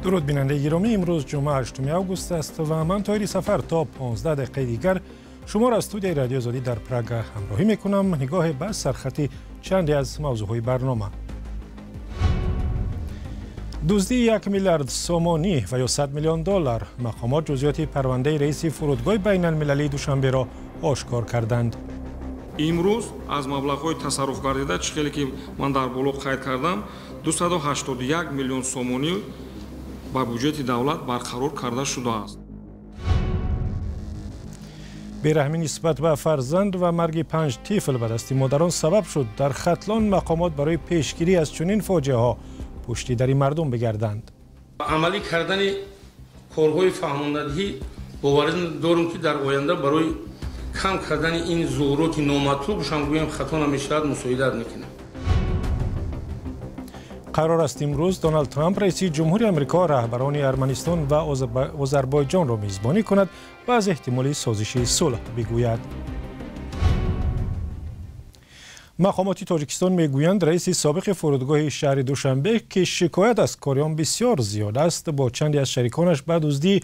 درود بیننده گرامی، امروز جمعه 8 آگوست است و من طاهری سفر تا 15 دقیقه دیگر شما را از استودیوی رادیو آزادی در پراگ همراهی میکنم. نگاه به سرخطی چندی از موضوعهای برنامه. دزدی 1 میلیارد سومانی و یا 100 میلیون دلار. مقامات جزئیات پرونده رئیس فرودگاه بین المللی دوشنبه را آشکار کردند. امروز از مبلغ‌های تصرف گردیده چیزی که من در بلوغ قید کردم 281 میلیون سومانی با بودجه دولت برقرار کرده شده است. بیرحمی نسبت به فرزند و مرگ 5 طفل به دست مادران سبب شد در ختلان مقامات برای پیشگیری از چنین فاجعه ها پشتیبانی مردم بگردند. عملی کردن کارهای فهماندهی باور دارم که در آینده برای کم کردن این ظهورات نامطلوب شان گویم خطا نمیشود مساعدت میکنه. قرار است امروز دونالد ترامپ رئیس جمهوری آمریکا رهبران ارمنستان و آذربایجان را میزبانی کند و از احتمال سازش صلح بگوید. مقامات تاجیکستان میگویند رئیس سابق فرودگاه شهر دوشنبه که شکایت از کاریان بسیار زیاد است با چندی از شریکانش به دزدی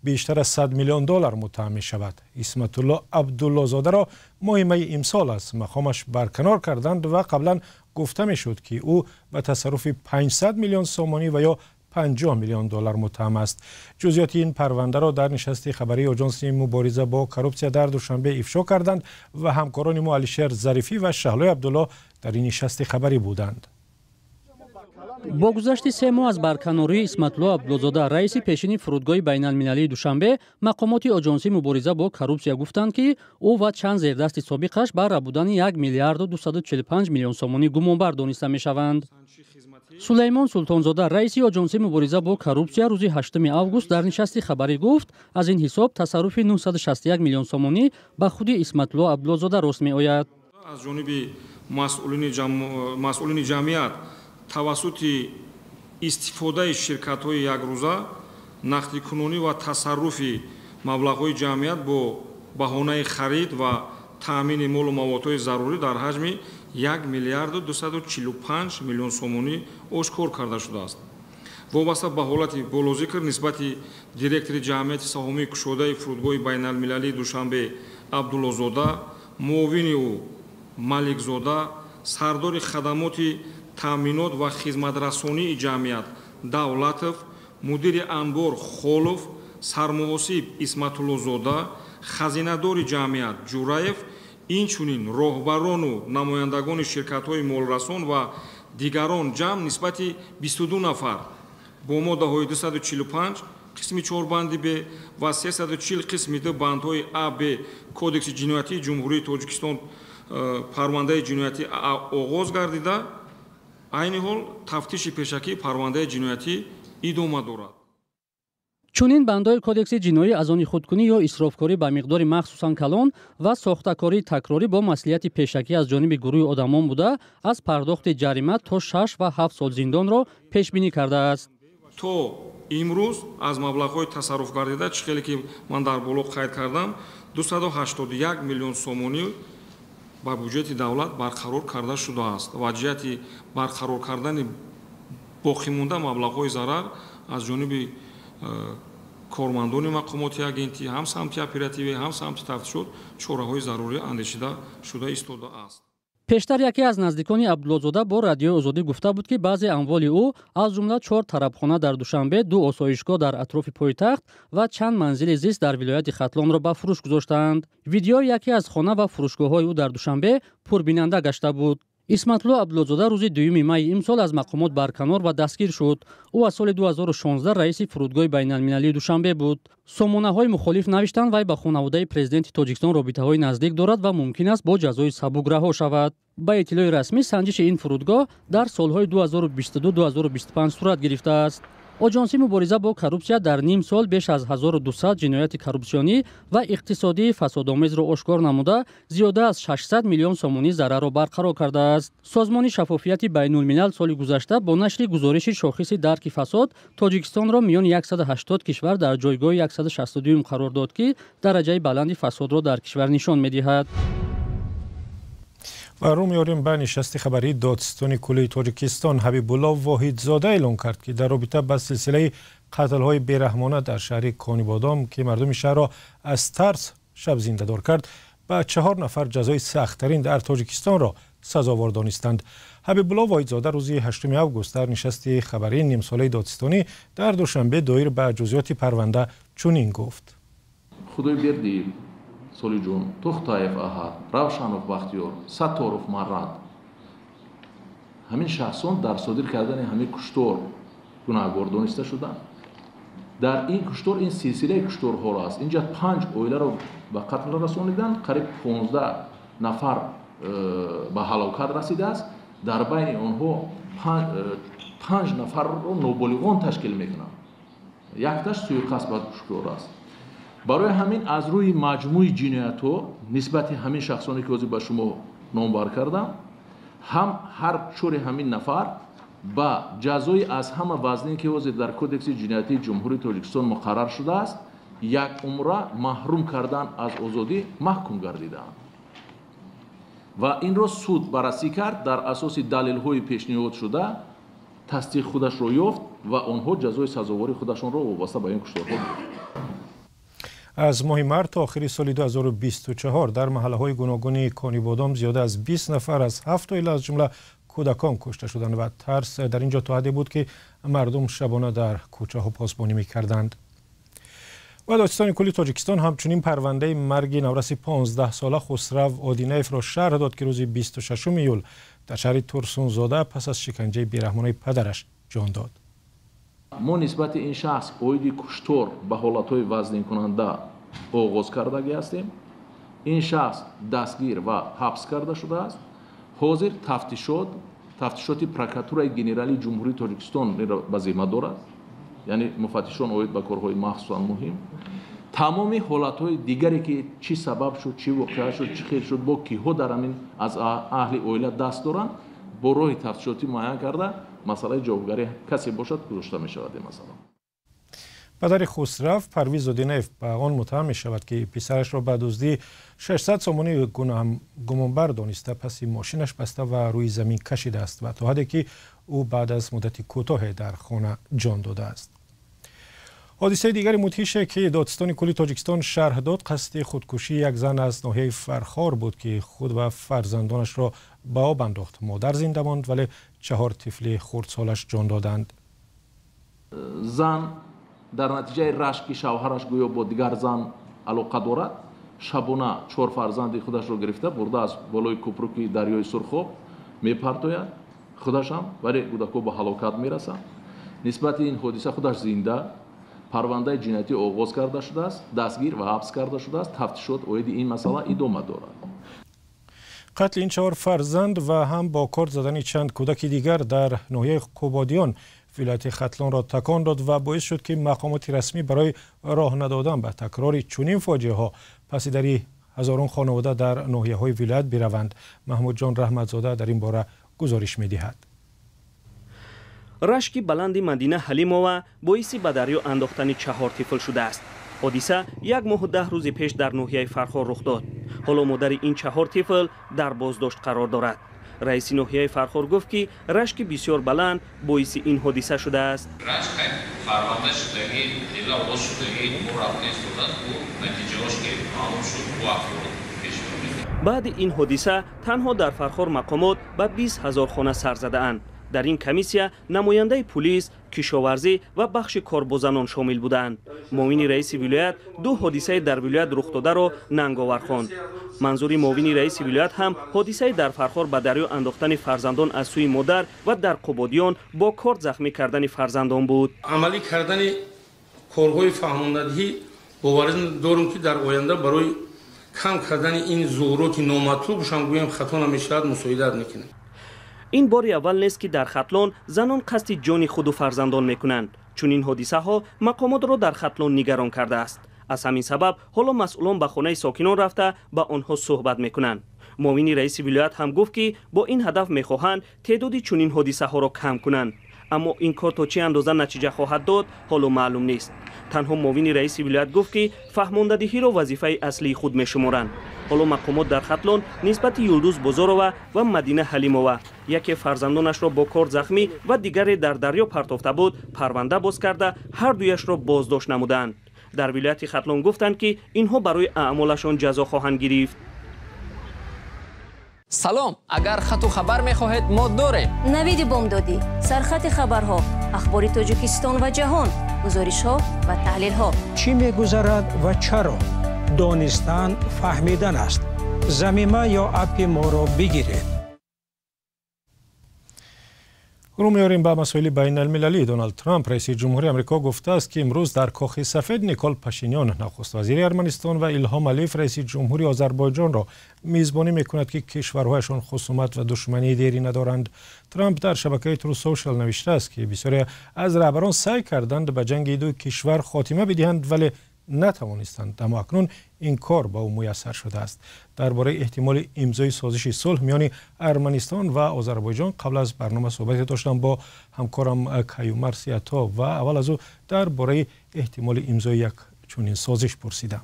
بیشتر از 100 میلیون دلار متهم می شود. اسمت الله عبدالله زاده را ماه می امسال از مقامش برکنار کردند و قبلا گفته می شد که او به تصرف 500 میلیون سومانی و یا 50 میلیون دلار متهم است. جزئیات این پرونده را در نشست خبری آژانس مبارزه با کروپسیا در دوشنبه افشا کردند و همکاران ما علیشیر ظریفی و شهلای عبدالله در این نشست خبری بودند. با گذشت 3 ماه از برکناری اسمتالله عبدالزاده رئیس پیشین فرودگاه بین المللی دوشنبه، مقامات آژانس مبارزه با کروپسیا گفتند که او و چند زیردست سابقش بر بودن 1 میلیارد و 245 میلیون سومانی گمانبر دانسته میشوند. سلیمان سلطانزاده رئیس آژانس مبارزه با کروپسیا روز 8 آگوست در نشست خبری گفت از این حساب تصرف 961 میلیون سومانی به خود اسمتالله عبدالزاده راست میآید. از جانب مسئولین جمعیت توسط استفاده شرکت‌های یک روزه نقدینگی و تصرف مبلغ‌های جمعیت با بهانه خرید و تامین مال و مواد ضروری در حجم 1 میلیارد و 245 میلیون سومانی آشکار کرده شده است. وابسته به حالت بالذکر نسبت دیرکتور جمعیت سهامی کشوده فرودگاه بین المللی دوشنبه عبدالله زاده، معاون او مالک زاده، سردار خدمات تامینات و خدمترسانی جمعیت давлатов، مدیر انبار خولов، سرمحاسب اسمتالله زاده، خزینه‌دار جمعیت جوراев، инчунин роҳбарону намояндагони ширкатҳои молрасон ва дигарон ҷамъ нисбати 22 нафар бо моддаҳои 245 қисми 4 банди б ва 340 қисми д бандҳои а б кодекси ҷиноятии ҷумҳурии тоҷикистон парвандаи ҷиноятӣ оғоз гардида айни ҳол тафтиши пешакии парвандаи ҷиноятӣ идома дорад. чунин бандҳои кодекси ҷиноӣ аз они худкунӣ ё исрофкорӣ ба миқдори махсусан калон ва сохтакории такрорӣ бо маслиҳати пешакӣ аз ҷониби гурӯҳи одамон буда аз пардохти ҷарима то 6 ва 7 сол зиндонро пешбинӣ кардааст. то имрӯз аз маблағҳои тасарруфгардида чиқеле ки ман дар боло қайд кардам 281 миллион сомонӣ ба бюджети давлат барқарор карда шудааст ва ҷиҳати барқарор кардани боқимонда маблағҳои зарар аз ҷониби кормандони мақомоти агентӣ ҳам самти оперативӣ ҳам самти тафтишот чораҳои зарурӣ андешида шуда истодааст. пештар яке аз наздикони абдуллозода бо радиои озодӣ гуфта буд ки баъзе амволи ӯ аз ҷумла 4 тарабхона дар душанбе, 2 осоишгоҳ дар атрофи пойтахт ва чанд манзили зист дар вилояти хатлонро ба фурӯш гузоштанд. видеои яке аз хона ва фурӯшгоҳҳои ӯ дар душанбе пурбинанда гашта буд. исматулло абдуллозода рӯзи 2 майи имсол аз мақомот барканор ва дастгир шуд. ӯ аз соли 2016 раиси фурудгоҳи байналмилалии душанбе буд. сомонаҳои мухолиф навиштанд вай ба хонаводаи президенти тоҷикистон робитаҳои наздик дорад ва мумкин аст бо ҷазои сабук раҳо шавад. ба иттилои расмӣ санҷиши ин фурудгоҳ дар солҳои 2022-2025 сурат гирифтааст. оҷонси мубориза бо коррупсия дар ним сол беш аз 1200 ҷинояти коррупсионӣ ва иқтисодии фасодомезро ошкор намуда зиёда аз 600 миллион сомонӣ зарарро барқарор кардааст. созмони шаффофияти байнулмилал соли гузашта бо нашри гузориши шохиси дарки фасод тоҷикистонро миёни 180 кишвар дар ҷойгоҳи 162 қарор дод ки дараҷаи баланди фасодро дар кишвар нишон медиҳад. و رو میاریم به نشست خبری دادستان کلی تاجیکستان حبیبالله واحدزاده اعلام کرد که در رابطه با سلسله قتل‌های بیرحمانه در شهر کانیبادام که مردم شهر را از ترس شب زنده دار کرد، به 4 نفر جزای سخت‌ترین در تاجیکستان را سزاوار دانستند. حبیب الله واحدزاده روز 8 آگوست در نشست خبری نیم ساله دادستانی در دوشنبه دایر به جزئیات پرونده چنین گفت: خدای بیردی سولی جون توختایف احد روشنوف بختیار سطورف مرد همین شخصان در صادر کردن همین کشتار گناهکار دانسته شدند. در این کشتار این سلسله کشتارها است. اینجا 5 اویله را به قتل رسانیدند، قریب 15 نفر به هلاکت رسیده است. در بین آنها 5 نفر را نابالغان تشکیل میکنند. یکتاش سوءقصد به کشتار است. برای همین از روی مجموع جنایت‌ها نسبت همین شخصانی که به شما نامبر کردم، هم هر 4 همین نفر با جزای از همه وزنی که در کودکس جنایتی جمهوری تاجیکستان مقرر شده است، 1 عمر محروم کردن از آزادی محکوم گردیدند و این را سود بررسی کرد. در اساس دلیل‌های پیشنهاد شده تصدیق خودش را یافت و آنها جزای سزاواری خودشان را وابسته به این کشتارها دادند. از ماه مارس تا آخر سال 2024 در محله‌های گوناگون کانیبادام زیاده از 20 نفر از 7 عائله از جمله کودکان کشته شدند و ترس در اینجا تا حدی بود که مردم شبانه در کوچه‌ها پاسبانی می‌کردند. و دادستان کلی تاجیکستان همچنین پرونده مرگ نورس 15 ساله خسرو آدینیف را شرح داد که روز 26 ایول در شهر ترسونزاده پس از شکنجه بیرحمانه پدرش جان داد. ما نسبت این شخص اوید کشتار به حالت‌های وزنین کننده آغاز کرده هستیم. این شخص دستگیر و حبس کرده شده است. حاضر تفتیشات پروکراتورای گنرالی جمهوری تاجیکستان را به ذمه دارد. یعنی مفتشان اوید به کارهای مخصوصا مهم. تمامی حالت‌های دیگری که چی سبب شد، چی واقعه شد، چی خیر شد، با کیها در همین از اهل اویله دست دارند، با راه تفتیشاتی معین کرده مسئله جوابگری کسی باشد گذاشته می شود. مثلا پدر خسرو پرویز آدینیف به آن متهم می شود که پسرش را به دزدی 600 سومانی گمانبر دانسته پس ماشینش بسته و روی زمین کشیده است و تا حدی که او بعد از مدت کوتاهی در خانه جان داده است. حادثه دیگر مدهش که دادستان کلی تاجیکستان شرح داد قصد خودکشی یک زن از ناحیه فرخار بود که خود و فرزندانش را به آب انداخت. مادر زنده ماند ولی 4 طفل خردسالش جان دادند. زن در نتیجه رشک شوهرش گویا با دیگر زن علاقه دارد، شبانه 4 فرزند خودش را گرفته برده از بالای کوپرک دریای سرخاب میپرتاید، خودش هم ولی کودک‌ها به هلاکت میرسند. نسبت این حادثه خودش زنده پرونده جنایتی آغاز کرده شده است، دستگیر و حبس کرده شده است. تفتیشات اوید این مسئله ادامه دارد. قتل این 4 فرزند و هم با کارت زدن چند کودک دیگر در ناحیه قبادیان ولایت ختلان را تکان داد و باعث شد که مقامات رسمی برای راه ندادن به تکرار چنین فاجعه ها پسیدری هزاران خانواده در ناحیه های ولایت بروند. محمود جان رحمتزاده در این باره گزارش می‌دهد. رشک بلند مدینه حلیمова باعث به دریا انداختن 4 طفل شده است. حادثه 1 ماه و 10 روز پیش در ناحیه فرخار رخ داد. حالا مادر این 4 طفل در بازداشت قرار دارد. رئیس ناحیه فرخار گفت که رشک بسیار بلند باعث این حادثه شده است. رشک پرونده شدگی دیلا آغاز شدگی امور رفته استودن و نتیجه‌اش که معلوم شد و افراد پیش می‌رفت. بعد این حادثه تنها در فرخار مقامات به 20,000 خانه سر زده اند. در این کمیسیا نماینده پلیس، کشاورزی و بخش کاربازان شامل بودند. معاون رئیس ولایت 2 حادثه در ولایت رخ داده را ننگاور خواند. منظور معاون رئیس ولایت هم حادثه در فرخار به دریا انداختن فرزندان از سوی مادر و در قبادیان با کارت زخمی کردن فرزندان بود. عملی کردن کارهای فهماندهی باور دارم که در آینده برای کم کردن این ظهورات نامطلوب شان گویم خطا نمیشود مساعدت میکنه. این بار اول نیست که در ختلان زنان قصد جان خود و فرزندان میکنند. چون این حادثه ها مقامات را در ختلان نگران کرده است. از همین سبب حالا مسئولان به خانه ساکنان رفته با آنها صحبت میکنند. معاون رئیس ولایت هم گفت که با این هدف میخواهند تعداد چنین حادثه ها را کم کنند. اما این کار تا چه اندازه نتیجه خواهد داد حالا معلوم نیست. تنها معاون رئیس ولایت گفت که فهماندهی را وظیفه اصلی خود میشمارند. حالا مقامات در ختلان نسبت یلدوز بازارова و مدینه حلیمова یکی فرزندانش را با کار زخمی و دیگری در دریا پرتافته بود پرونده باز کرده هر دویش را بازداشت نمودند. در ولایت ختلون گفتند که اینها برای اعمالشان جزا خواهند گرفت. سلام، اگر خط و خبر می‌خواهید ما داریم. نوید بامدادی، سرخط خبرها، اخبار تاجیکستان و جهان، گزارش‌ها و تحلیل‌ها. چی می‌گذرد و چرا؟ دانستن فهمیدن است. زمینه یا اپ ما را بگیرید. رو میاریم به مسائل بین المللی. دونالد ترامپ رئیس جمهوری آمریکا گفته است که امروز در کاخ سفید نیکول پاشینیان نخست وزیر ارمنستان و ایلهام علیف رئیس جمهوری آذربایجان را میزبانی میکند که کشورهایشان خصومت و دشمنی دیری ندارند. ترامپ در شبکه ترو سوشال نوشته است که بسیاری از رهبران سعی کردند به جنگ دو کشور خاتمه بدهند ولی نتوانستند، اما اکنون این کار به او میسر شده است. درباره احتمال امضای سازش صلح میان ارمنستان و آذربایجان قبل از برنامه صحبت داشتم با همکارم کیومرث عطا و اول از او درباره احتمال امضای یک چنین سازش پرسیدم.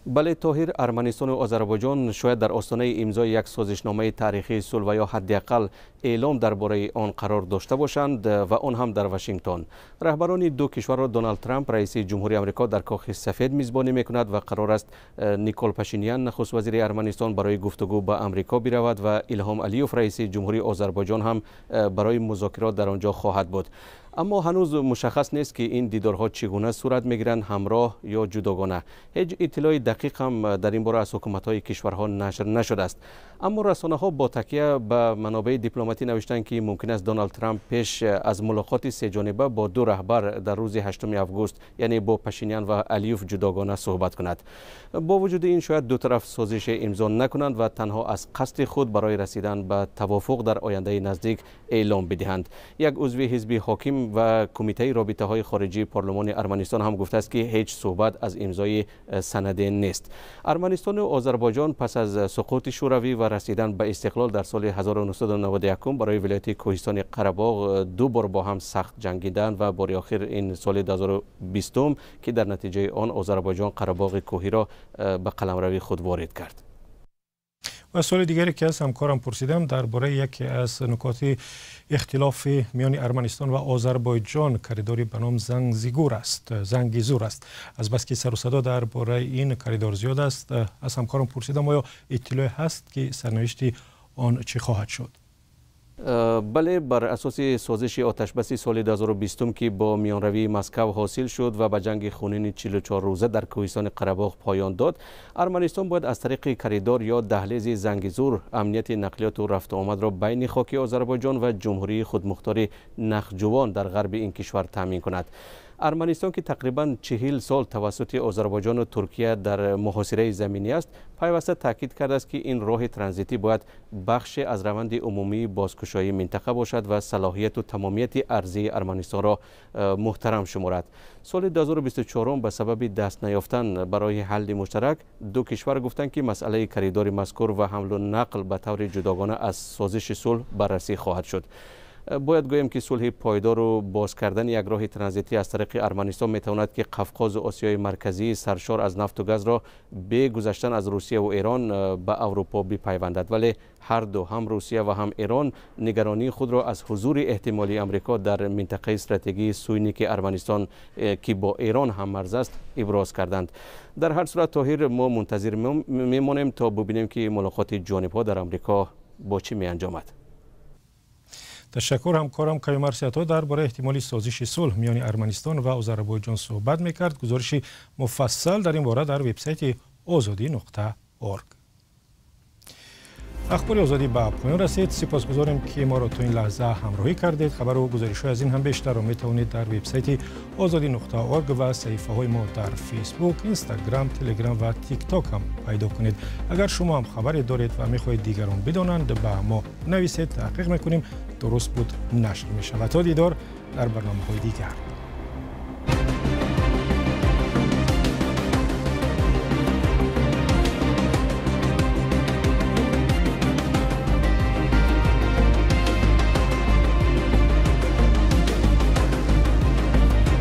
بله طاهر، ارمنستان و آذربایجان شاید در آستانه امضای یک سازشنامه تاریخی صلح و یا حداقل اعلام درباره آن قرار داشته باشند و آن هم در واشنگتن. رهبران دو کشور را دونالد ترامپ رئیس جمهوری آمریکا در کاخ سفید میزبانی میکند و قرار است نیکول پاشینیان نخست وزیر ارمنستان برای گفتگو با آمریکا برود و ایلهام علیوف رئیس جمهوری آذربایجان هم برای مذاکرات در آنجا خواهد بود. اما هنوز مشخص نیست که این دیدارها چگونه صورت میگیرند، همراه یا جداگانه. هیچ اطلاع دقیق هم در این باره از حکومت‌های کشورها نشر نشده است. اما رسانه‌ها با تکیه به منابع دیپلماتی نوشتند که ممکن است دونالد ترامپ پیش از ملاقات سه جانبه با دو رهبر در روز 8 آگوست یعنی با پاشینیان و علیوف جداگانه صحبت کند. با وجود این شاید دو طرف سازش امضا نکنند و تنها از قصد خود برای رسیدن به توافق در آینده نزدیک اعلام بدهند. یک عضو حزب حاکم و کمیته رابطه‌های خارجی پارلمان ارمنستان هم گفته است که هیچ صحبت از امضای سند نیست. ارمنستان و آذربایجان پس از سقوط شوروی و رسیدن به استقلال در سال 1991 برای ولایت کوهستان قره باغ دو بار با هم سخت جنگیدند و بار آخر این سال 2020 که در نتیجه آن آذربایجان قره باغ کوهی را به قلمروی خود وارد کرد. و سوال دیگری که از همکارم پرسیدم درباره یکی از نکات اختلاف میان ارمنستان و آذربایجان کریدوری به نام زنگیزور است. از بس که سر و صدا درباره این کریدور زیاد است، از همکارم پرسیدم آیا اطلاعی هست که سرنوشت آن چه خواهد شد؟ بله، بر اساس سازش آتشبس سال 2020 که با میانروی مسکو حاصل شد و به جنگ خونین 44 روزه در کوهستان قره باغ پایان داد، ارمنستان باید از طریق کریدور یا دهلیز زنگیزور امنیت نقلیات و رفت و آمد را بین خاک آذربایجان و جمهوری خودمختار نخجوان در غرب این کشور تامین کند. ارمنستان که تقریباً 40 سال توسط آذربایجان و ترکیه در محاصره زمینی است، پیوسته تاکید کرده است که این راه ترانزیتی باید بخش از روند عمومی بازگشایی منطقه باشد و صلاحیت و تمامیت ارضی ارمنستان را محترم شمارد. سال 2024 به سبب دست نیافتن برای حل مشترک دو کشور گفتند که مسئله کریدور مذکور و حمل و نقل به طور جداگانه از سازش صلح بررسی خواهد شد. باید گویم که صلح پایدار و باز کردن یک راه ترانزیتی از طریق ارمنستان میتواند که قفقاز و آسیای مرکزی سرشار از نفت و گاز را به گذشتن از روسیه و ایران به اروپا بپیوندد، ولی هر دو، هم روسیه و هم ایران، نگرانی خود را از حضور احتمالی آمریکا در منطقه استراتژی سوینیک ارمنستان که با ایران هم مرز است ابراز کردند. در هر صورت طاهر، ما منتظر میمانیم تا ببینیم که ملاقات جانبها در آمریکا با چه می انجامد. تشکر. همکارم کیومرث عطا درباره احتمالی سازش صلح میان ارمنستان و آذربایجان صحبت میکرد. گزارش مفصل در این باره در وبسایت azadi.org. اخبار آزادی به پایان رسید. سپاسگزاریم که ما را تا این لحظه همراهی کردید. خبر و گزارش‌های از این هم بیشتر را میتوانید در وبسایت azadi.org و صفحه‌های ما در فیسبوک، اینستاگرام، تلگرام و تیک تاک هم پیدا کنید. اگر شما هم خبری دارید و میخواهید دیگران بدانند، به ما نویسید، تحقیق میکنیم درست بود نشر میشه. و تا دیدار در برنامه‌های دیگر.